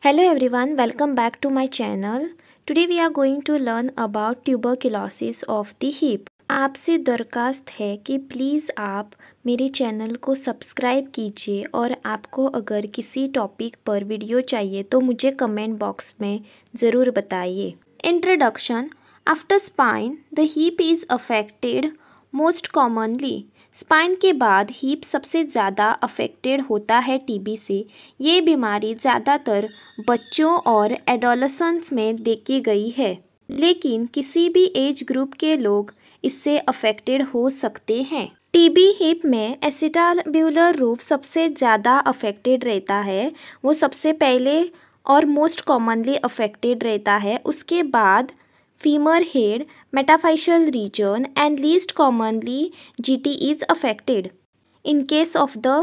Hello everyone, welcome back to my channel. Today we are going to learn about tuberculosis of the hip. आपसे दरखास्त है कि please आप मेरे channel को सब्सक्राइब कीजिए और आपको अगर किसी टॉपिक पर वीडियो चाहिए तो मुझे कमेंट बॉक्स में ज़रूर बताइए. Introduction. After spine the hip is affected most commonly. Spine के बाद हिप सबसे ज़्यादा अफेक्टेड होता है टीबी से. ये बीमारी ज़्यादातर बच्चों और एडोलसेंट्स में देखी गई है, लेकिन किसी भी एज ग्रुप के लोग इससे अफेक्टेड हो सकते हैं. टीबी हिप में एसिटाब्यूलर रूफ सबसे ज़्यादा अफेक्टेड रहता है. वो सबसे पहले और मोस्ट कॉमनली अफेक्टेड रहता है. उसके बाद femur head, metaphyseal region and least commonly GT is affected. In case of the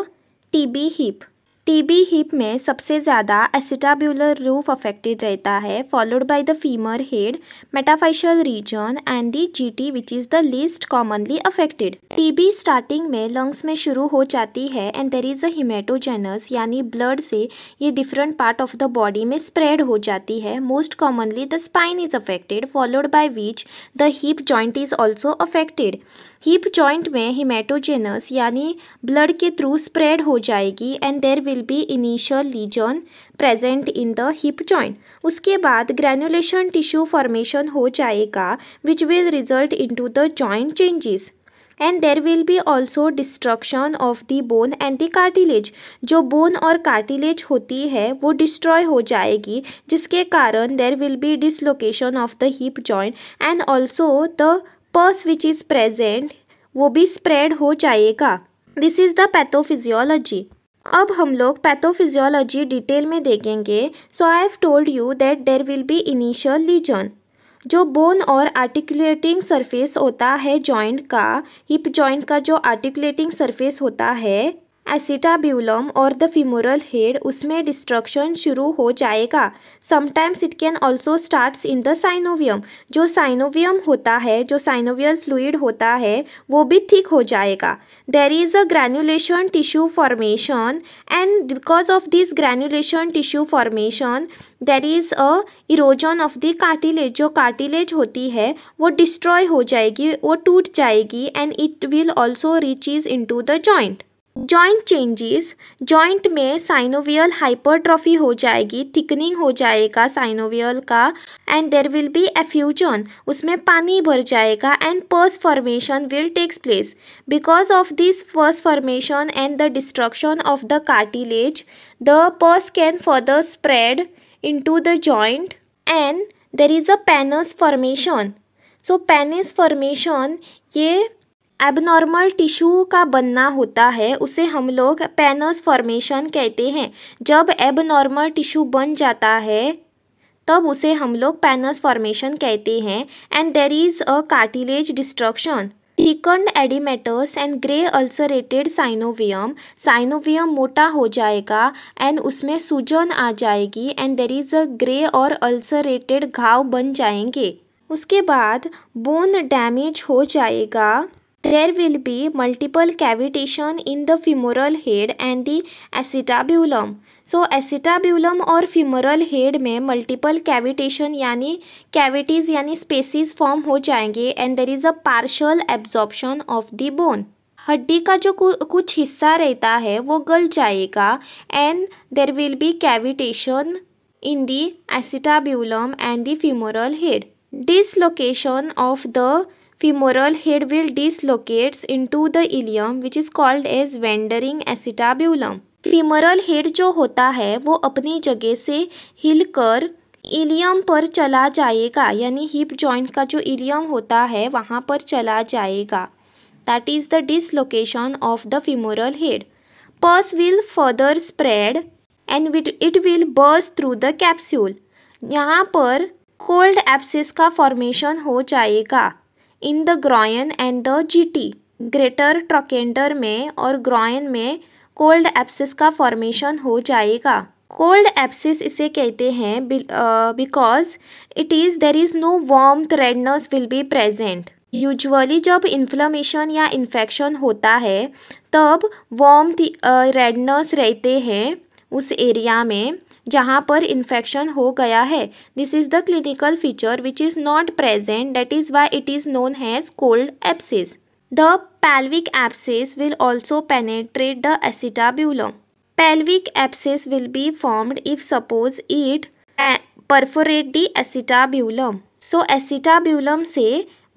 TB hip, TB hip में सबसे ज़्यादा एसिटाब्यूलर रूफ अफेक्टेड रहता है, followed by the femur head, metaphyseal region and the GT which is the least commonly affected. TB starting में lungs में शुरू हो जाती है and there is a haematogenous, यानी ब्लड से ये different part of the body में स्प्रेड हो जाती है. Most commonly the spine is affected, followed by which the hip joint is also affected. Hip joint में हिमेटोजेनस यानी ब्लड के थ्रू स्प्रेड हो जाएगी and there will be initial lesion present in the hip joint. उसके बाद granulation tissue formation हो जाएगा which will result into the joint changes and there will be also destruction of the bone and the cartilage. जो bone और cartilage होती है वो destroy हो जाएगी, जिसके कारण there will be dislocation of the hip joint and also the pus which is present वो भी स्प्रेड हो जाएगा. This is the pathophysiology. अब हम लोग पैथोफिजियोलॉजी डिटेल में देखेंगे. So I have told you that there will be initial lesion. जो बोन और आर्टिकुलेटिंग सरफेस होता है जॉइंट का, हिप जॉइंट का जो आर्टिकुलेटिंग सरफेस होता है एसिटाब्यूलम और द फीमोरल हेड, उसमें डिस्ट्रक्शन शुरू हो जाएगा. Sometimes it can also starts in the synovium. जो साइनोवियम होता है, जो साइनोवियल फ्लूइड होता है, वो भी थिक हो जाएगा. There is a granulation tissue formation and because of this granulation tissue formation there is a erosion of the cartilage. जो कार्टिलेज होती है वो डिस्ट्रॉय हो जाएगी, वो टूट जाएगी and it will also reaches into the joint. Joint changes. Joint में साइनोवियल हाइपरट्रॉफी हो जाएगी, थिकनिंग हो जाएगा साइनोवियल का and there will be effusion. उसमें पानी भर जाएगा and pus formation will takes place. Because of this pus formation and the destruction of the cartilage, the pus can further spread into the joint and there is a pannus formation. So pannus formation ये abnormal tissue का बनना होता है, उसे हम लोग penis formation कहते हैं. जब एबनॉर्मल टिश्यू बन जाता है तब उसे हम लोग पेनस फॉर्मेशन कहते हैं and there is a cartilage destruction. Thickened oedematous and grey ulcerated synovium. Synovium मोटा हो जाएगा एंड उसमें सूजन आ जाएगी and there is a grey और अल्सरेटेड घाव बन जाएंगे. उसके बाद बोन डैमेज हो जाएगा. There will be multiple cavitation in the femoral head and the acetabulum. So acetabulum और femoral head में multiple cavitation यानी cavities यानी spaces form हो जाएंगे and there is a partial absorption of the bone. हड्डी का जो कुछ हिस्सा रहता है वो गल जाएगा and there will be cavitation in the acetabulum and the femoral head. Dislocation of the femoral head will dislocates into the ilium which is called as wandering acetabulum. femoral head जो होता है वो अपनी जगह से हिलकर इलियम पर चला जाएगा, यानी हिप जॉइंट का जो इलियम होता है वहाँ पर चला जाएगा. That is the dislocation of the femoral head. Pus will further spread and it will burst through the capsule. यहाँ पर cold abscess का formation हो जाएगा in the groin and the GT. Greater trochanter में और ग्रॉयन में कोल्ड एब्सिस का formation हो जाएगा. कोल्ड एब्सिस इसे कहते हैं because it is there is no warmth, redness will be present. Usually जब इन्फ्लेमेशन या इन्फेक्शन होता है तब वार्मथ, रेडनेस रहते हैं उस एरिया में. जहाँ पर इन्फेक्शन हो गया है। This is the clinical feature which is not present, that is why it is known as cold abscess. The pelvic abscess will also penetrate the acetabulum. Pelvic abscess will be formed if suppose it perforate the acetabulum. So acetabulum से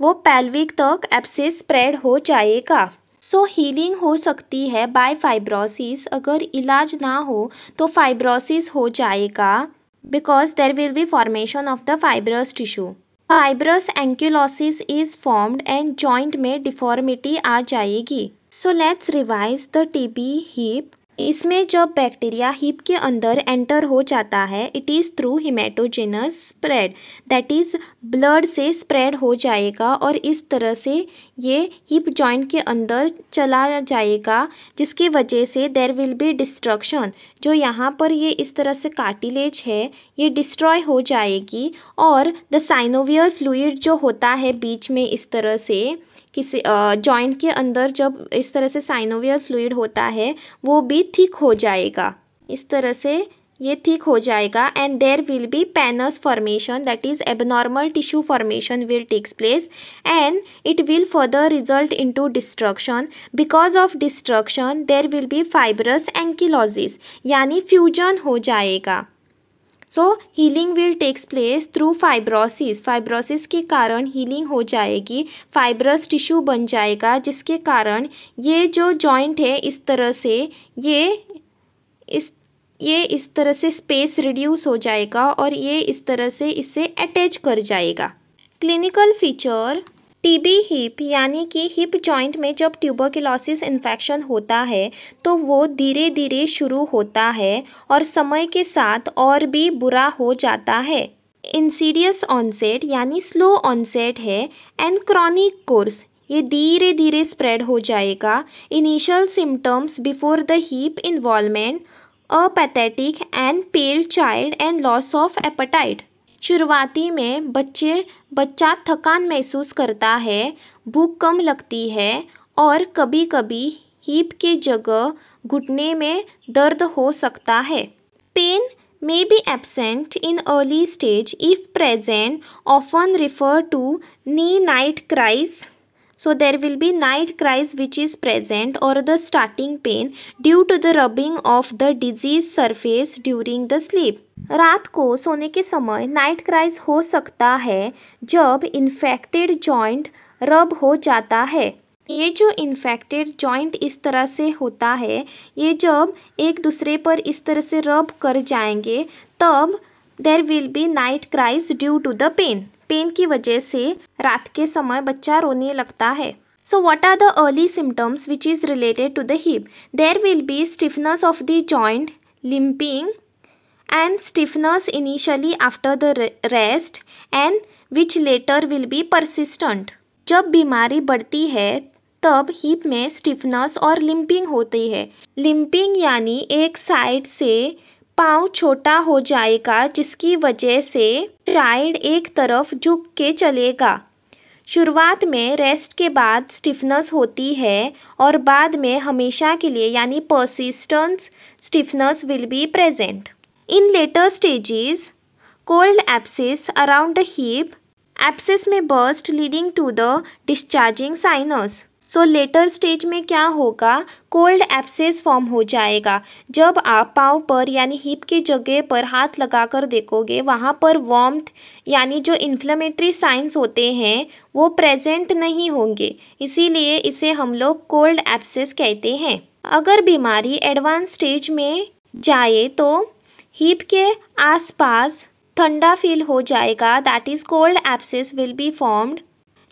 वो pelvic तक abscess spread हो जाएगा। So healing हो सकती है by fibrosis, अगर इलाज ना हो तो fibrosis हो जाएगा because there will be formation of the fibrous tissue. Fibrous ankylosis is formed and joint में डिफॉर्मिटी आ जाएगी। So let's revise the TB hip. इसमें जब बैक्टीरिया हिप के अंदर एंटर हो जाता है, it is through hematogenous spread, that is blood से स्प्रेड हो जाएगा और इस तरह से ये हिप जॉइंट के अंदर चला जाएगा, जिसकी वजह से देयर विल बी डिस्ट्रक्शन। जो यहाँ पर ये इस तरह से कार्टिलेज है ये डिस्ट्रॉय हो जाएगी और द साइनोवियर फ्लूइड जो होता है बीच में इस तरह से किसी जॉइंट के अंदर जब इस तरह से साइनोवियर फ्लूइड होता है वो भी थिक हो जाएगा। इस तरह से ये थिक हो जाएगा and there will be pannus formation, that is abnormal tissue formation will takes place and it will further result into destruction. Because of destruction there will be fibrous ankylosis, यानी fusion हो जाएगा। So healing will takes place through fibrosis. Fibrosis के कारण healing हो जाएगी, fibrous tissue बन जाएगा, जिसके कारण ये जो जॉइंट है इस तरह से ये इस तरह से स्पेस रिड्यूस हो जाएगा और ये इस तरह से इससे अटैच कर जाएगा। क्लिनिकल फीचर टीबी हिप यानी कि हिप जॉइंट में जब ट्यूबरकुलोसिस इन्फेक्शन होता है तो वो धीरे धीरे शुरू होता है और समय के साथ और भी बुरा हो जाता है। इंसीडियस ऑनसेट यानी स्लो ऑनसेट है एंड क्रॉनिक कोर्स, ये धीरे धीरे स्प्रेड हो जाएगा। Initial symptoms before the hip involvement, a pathetic and pale child and loss of appetite. शुरुआती में बच्चा थकान महसूस करता है, भूख कम लगती है और कभी कभी हिप के जगह घुटने में दर्द हो सकता है। Pain may be absent in early stage if present, often refer to knee night cries. So there will be night cries which is present or the starting pain due to the rubbing of the disease surface during the sleep. रात को सोने के समय night cries हो सकता है जब infected joint रब हो जाता है। ये जो इन्फेक्टेड जॉइंट इस तरह से होता है, ये जब एक दूसरे पर इस तरह से रब कर जाएंगे तब there will be night cries due to the pain. Pain की वजह से रात के समय बच्चा रोने लगता है। So what are the early symptoms which is related to the hip? There will be stiffness of the joint, limping and stiffness initially after the rest and which later will be persistent. जब बीमारी बढ़ती है तब hip में stiffness और limping होती है। Limping यानी एक साइड से पाँव छोटा हो जाएगा जिसकी वजह से चाइल्ड एक तरफ झुक के चलेगा। शुरुआत में रेस्ट के बाद स्टिफनेस होती है और बाद में हमेशा के लिए यानी persistent stiffness will be present. In later stages cold abscess around the hip, abscess में burst leading to the discharging sinus. So later stage में क्या होगा, कोल्ड एब्सेस फॉर्म हो जाएगा। जब आप पाँव पर यानी हिप की जगह पर हाथ लगाकर देखोगे वहाँ पर वार्मथ यानी जो इन्फ्लेमेटरी साइंस होते हैं वो प्रेजेंट नहीं होंगे, इसीलिए इसे हम लोग कोल्ड एब्सेस कहते हैं। अगर बीमारी एडवांस स्टेज में जाए तो हिप के आसपास ठंडा फील हो जाएगा, that is cold abscess will be formed.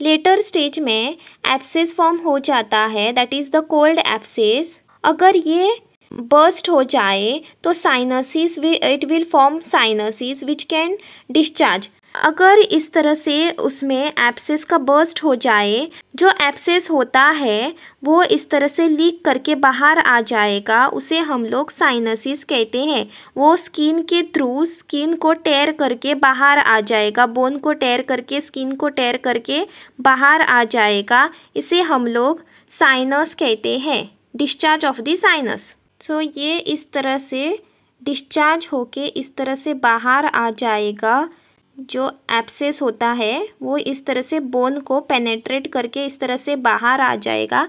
Letter stage में एब्सेस फॉर्म हो जाता है, that is the cold abscess. अगर ये बर्स्ट हो जाए तो sinuses it will form sinuses which can discharge. अगर इस तरह से उसमें एब्सेस का बर्स्ट हो जाए, जो एब्सेस होता है वो इस तरह से लीक करके बाहर आ जाएगा, उसे हम लोग साइनसिस कहते हैं। वो स्किन के थ्रू स्किन को टेयर करके बाहर आ जाएगा, बोन को टेयर करके स्किन को टेयर करके बाहर आ जाएगा, इसे हम लोग साइनस कहते हैं, डिस्चार्ज ऑफ द साइनस। सो ये इस तरह से डिस्चार्ज होके इस तरह से बाहर आ जाएगा। जो एब्सेस होता है वो इस तरह से बोन को पेनेट्रेट करके इस तरह से बाहर आ जाएगा।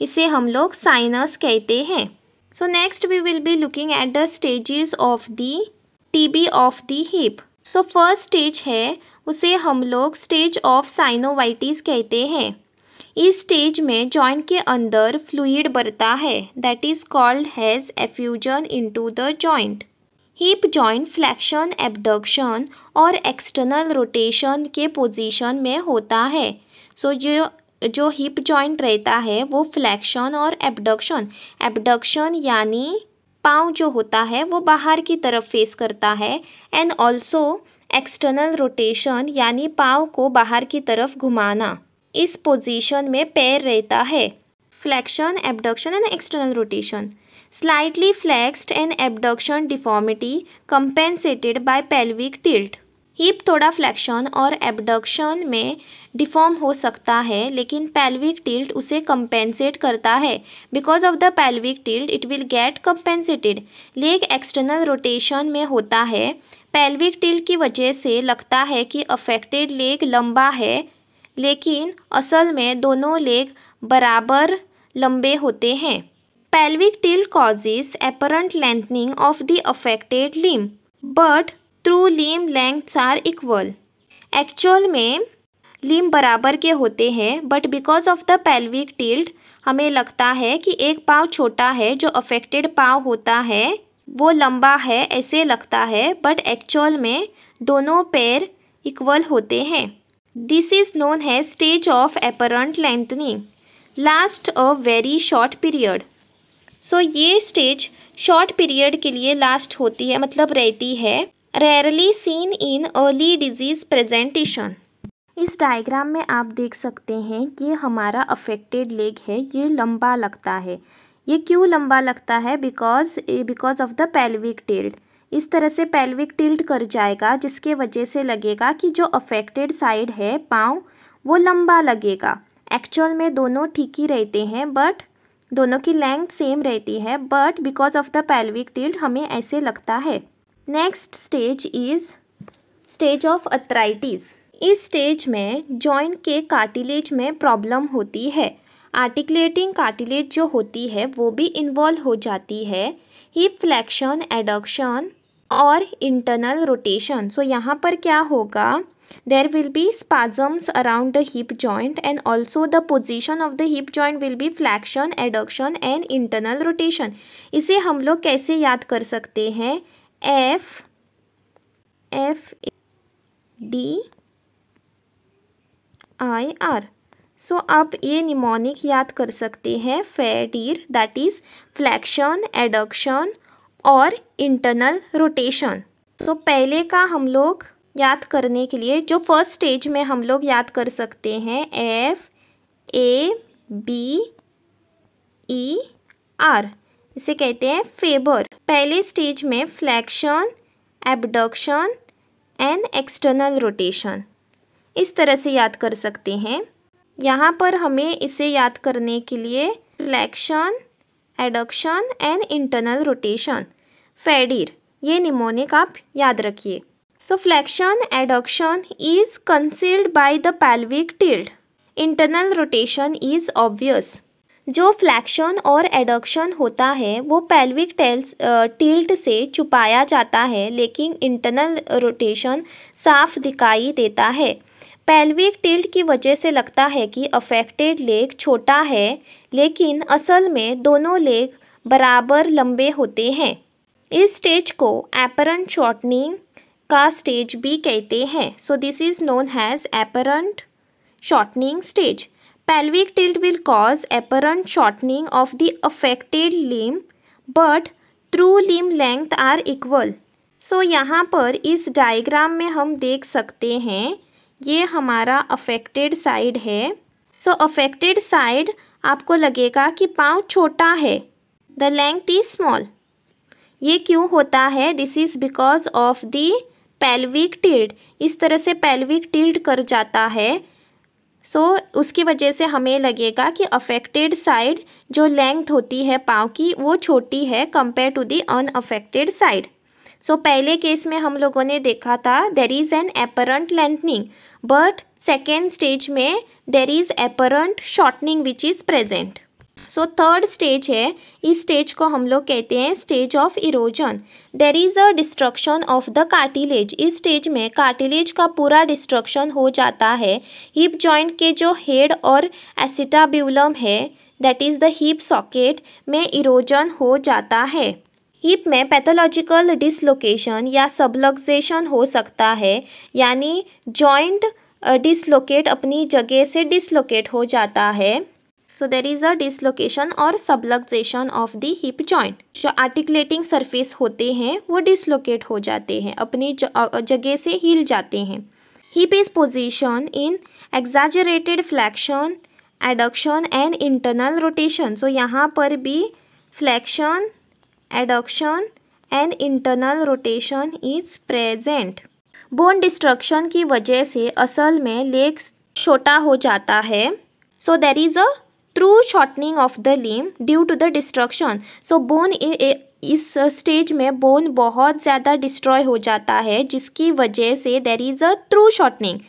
इसे हम लोग साइनस कहते हैं। So next we will be looking at the stages of the TB of the hip. So first stage है उसे हम लोग स्टेज ऑफ साइनोवाइटिस कहते हैं। इस स्टेज में जॉइंट के अंदर फ्लूइड बढ़ता है, that is called has effusion into the joint. Hip joint flexion, abduction और एक्सटर्नल रोटेशन के पोजीशन में होता है। सो जो हिप जॉइंट रहता है वो फ्लेक्शन और एबडक्शन यानी पाँव जो होता है वो बाहर की तरफ फेस करता है, एंड ऑल्सो एक्सटर्नल रोटेशन यानी पाँव को बाहर की तरफ घुमाना। इस पोजीशन में पैर रहता है। Flexion, abduction and external rotation. Slightly flexed and abduction deformity compensated by pelvic tilt. Hip थोड़ा फ्लेक्शन और एबडक्शन में डिफॉर्म हो सकता है, लेकिन पेल्विक टिल्ट उसे कंपेंसेट करता है। Because of the pelvic tilt it will get compensated. Leg external rotation में होता है। पेल्विक टिल्ट की वजह से लगता है कि अफेक्टेड लेग लंबा है, लेकिन असल में दोनों लेग बराबर लंबे होते हैं। Pelvic tilt causes apparent lengthening of the affected limb, but true limb lengths are equal. Actual में लिम्ब बराबर के होते हैं, but because of the pelvic tilt हमें लगता है कि एक पाँव छोटा है, जो अफेक्टेड पाँव होता है वो लंबा है ऐसे लगता है, बट एक्चुअल में दोनों पैर इक्वल होते हैं। This is known as stage of apparent lengthening, last a very short period. So ये स्टेज शॉर्ट पीरियड के लिए लास्ट होती है, मतलब रहती है। Rarely seen in early disease presentation. इस डायग्राम में आप देख सकते हैं कि हमारा अफेक्टेड लेग है, ये लंबा लगता है। ये क्यों लंबा लगता है? Because of the pelvic tilt. इस तरह से पेल्विक टिल्ट कर जाएगा, जिसके वजह से लगेगा कि जो अफेक्टेड साइड है पाँव वो लंबा लगेगा। एक्चुअल में दोनों ठीक ही रहते हैं, बट दोनों की लेंथ सेम रहती है, but because of the pelvic tilt हमें ऐसे लगता है। Next stage is stage of arthritis. इस स्टेज में जॉइंट के कार्टिलेज में प्रॉब्लम होती है। आर्टिकुलेटिंग कार्टिलेज जो होती है वो भी इन्वॉल्व हो जाती है। हिप फ्लेक्शन, एडक्शन और इंटरनल रोटेशन। सो यहाँ पर क्या होगा? There will be spasms around the hip joint, and also the position of the hip joint will be flexion, adduction and internal rotation. इसे हम लोग कैसे याद कर सकते हैं? FADIR। सो अब ये निमोनिक याद कर सकते हैं, FADIR, that is flexion, adduction और इंटरनल रोटेशन। सो पहले का हम लोग याद करने के लिए जो फर्स्ट स्टेज में हम लोग याद कर सकते हैं, FABER, इसे कहते हैं फेबर। पहले स्टेज में flexion, abduction and external rotation, इस तरह से याद कर सकते हैं। यहाँ पर हमें इसे याद करने के लिए flexion, adduction and internal rotation, FADIR, ये निमोनिक आप याद रखिए। So flexion, adduction is concealed by the pelvic tilt. Internal rotation is obvious. जो फ्लैक्शन और एडक्शन होता है वो पेल्विक टिल्ट से छुपाया जाता है, लेकिन इंटरनल रोटेशन साफ दिखाई देता है। पेल्विक टिल्ट की वजह से लगता है कि अफेक्टेड लेग छोटा है, लेकिन असल में दोनों लेग बराबर लंबे होते हैं। इस स्टेज को एपरेंट शॉर्टनिंग का स्टेज भी कहते हैं। So this is known as apparent shortening stage. Pelvic tilt will cause apparent shortening of the affected limb, but true limb length are equal. So यहाँ पर इस डायग्राम में हम देख सकते हैं, ये हमारा अफेक्टेड साइड है। सो अफेक्टेड साइड आपको लगेगा कि पाँव छोटा है, द लेंथ इज स्मॉल। ये क्यों होता है? This is because of the pelvic tilt. इस तरह से पेल्विक टिल्ट कर जाता है, उसकी वजह से हमें लगेगा कि अफेक्टेड साइड जो लेंथ होती है पाँव की वो छोटी है compare to the unaffected side. पहले केस में हम लोगों ने देखा था there is an apparent lengthening, but second stage में there is apparent shortening which is present. Third stage है, इस स्टेज को हम लोग कहते हैं stage of erosion. There is a destruction of the cartilage. इस स्टेज में कार्टिलेज का पूरा डिस्ट्रक्शन हो जाता है। हिप जॉइंट के जो हेड और एसिटाब्यूलम है that is the hip socket में इरोजन हो जाता है। हिप में पैथोलॉजिकल डिसलोकेशन या सबलक्सेशन हो सकता है, यानी जॉइंट डिसलोकेट अपनी जगह से डिसलोकेट हो जाता है। देर इज़ अ डिसलोकेशन और subluxation of the hip joint. जो आर्टिकुलेटिंग सरफेस होते हैं वो डिसलोकेट हो जाते हैं, अपनी जगह से हिल जाते हैं। Hip is position in exaggerated flexion, adduction and internal rotation. यहाँ पर भी flexion, adduction and internal rotation is present. Bone destruction की वजह से असल में लेग छोटा हो जाता है। There is a true shortening of the limb due to the destruction. Bone इस स्टेज में बोन बहुत ज़्यादा डिस्ट्रॉय हो जाता है, जिसकी वजह से there is a true shortening,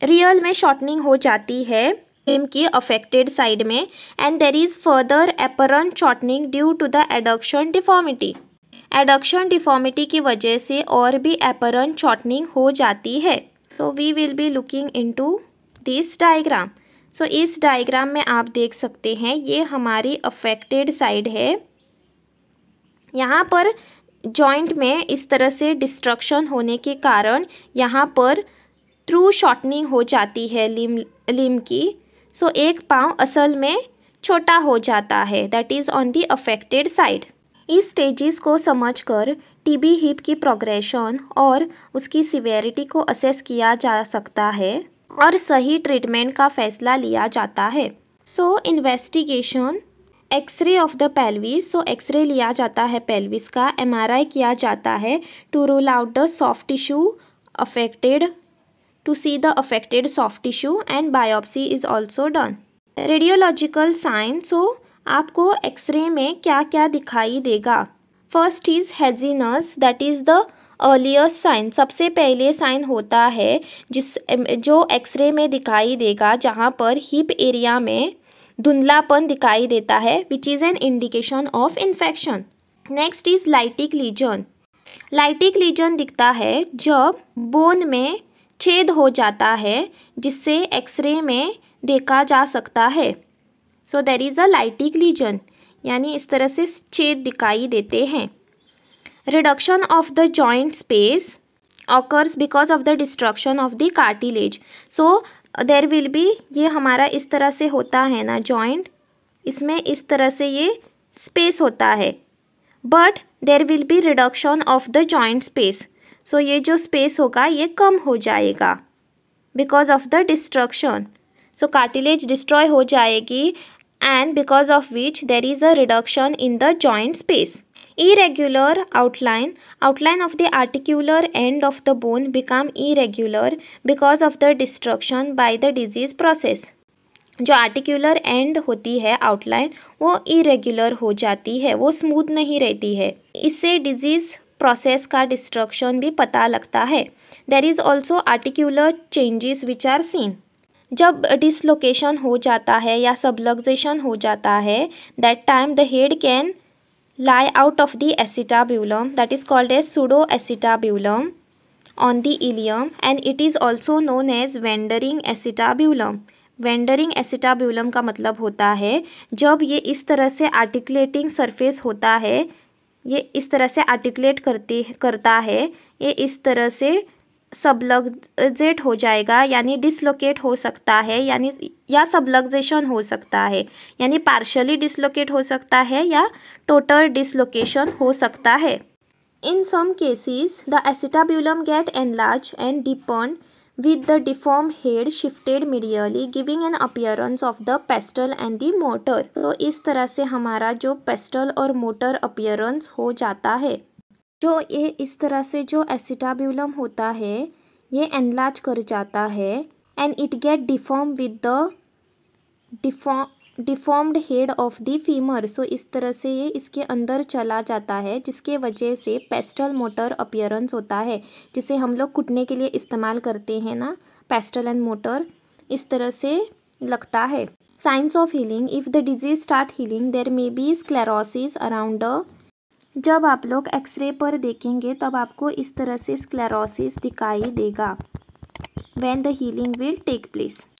real में शॉर्टनिंग हो जाती है लिम्ब की अफेक्टेड साइड में। And there is further apparent shortening due to the adduction deformity. Adduction deformity की वजह से और भी एपरेंट शॉर्टनिंग हो जाती है। We will be looking into this diagram. इस डायग्राम में आप देख सकते हैं ये हमारी अफेक्टेड साइड है। यहाँ पर जॉइंट में इस तरह से डिस्ट्रक्शन होने के कारण यहाँ पर ट्रू शॉर्टनिंग हो जाती है लिम्ब की। एक पाँव असल में छोटा हो जाता है, that is on the affected side. इस स्टेजेस को समझकर टीबी हिप की प्रोग्रेशन और उसकी सिवेरिटी को असेस किया जा सकता है और सही ट्रीटमेंट का फैसला लिया जाता है। Investigation, x-ray of the pelvis. X-ray लिया जाता है पेल्विस का, MRI किया जाता है to rule out the soft tissue affected, to see the affected soft tissue, and biopsy is also done. Radiological sign. आपको एक्सरे में क्या क्या दिखाई देगा? First is haziness, that is the earliest sign. सबसे पहले साइन होता है जो एक्सरे में दिखाई देगा, जहाँ पर हिप एरिया में धुंधलापन दिखाई देता है, which is an indication of infection. Next is lytic lesion. Lytic lesion दिखता है जब बोन में छेद हो जाता है, जिससे एक्सरे में देखा जा सकता है। There is a lytic lesion, यानी इस तरह से छेद दिखाई देते हैं। Reduction of the joint space occurs because of the destruction of the cartilage. There will be, ये हमारा इस तरह से होता है ना जॉइंट, इसमें इस तरह से ये स्पेस होता है, but there will be reduction of the joint space. ये जो स्पेस होगा ये कम हो जाएगा because of the destruction. Cartilage destroy हो जाएगी and because of which there is a reduction in the joint space. Irregular outline of the articular end of the bone become irregular because of the destruction by the disease process. जो articular and होती है outline वो irregular हो जाती है, वो smooth नहीं रहती है। इससे डिजीज़ प्रोसेस का डिस्ट्रक्शन भी पता लगता है। There is also articular changes which are seen. जब डिसलोकेशन हो जाता है या सबलक्सेशन हो जाता है, that time the head can lie out of the acetabulum, that is called as pseudo acetabulum on the ilium, and it is also known as wandering acetabulum. Wandering acetabulum का मतलब होता है जब ये इस तरह से आर्टिकुलेटिंग सरफेस होता है, ये इस तरह से आर्टिकुलेट करता है, ये इस तरह से सबलक्सेट हो जाएगा, यानी डिसलोकेट हो सकता है, यानी या सबलक्सेशन हो सकता है, यानी पार्शियली डिसलोकेट हो सकता है या टोटल डिसलोकेशन हो सकता है। In some cases the acetabulum get enlarge and deepen with the deformed head shifted medially giving an appearance of the pestle and the motor। इस तरह से हमारा जो पेस्टल और मोटर अपीयरेंस हो जाता है। जो ये इस तरह से जो एसिटाब्यूलम होता है ये एनलार्ज कर जाता है and it get deform with the deformed head of the femur. So इस तरह से ये इसके अंदर चला जाता है, जिसके वजह से पेस्टल मोटर अपीयरेंस होता है, जिसे हम लोग कुटने के लिए इस्तेमाल करते हैं ना, पेस्टल एंड मोटर, इस तरह से लगता है। Signs of healing, if the disease start healing there may be sclerosis around the. जब आप लोग एक्सरे पर देखेंगे तब आपको इस तरह से स्क्लेरोसिस दिखाई देगा। When the healing will take place.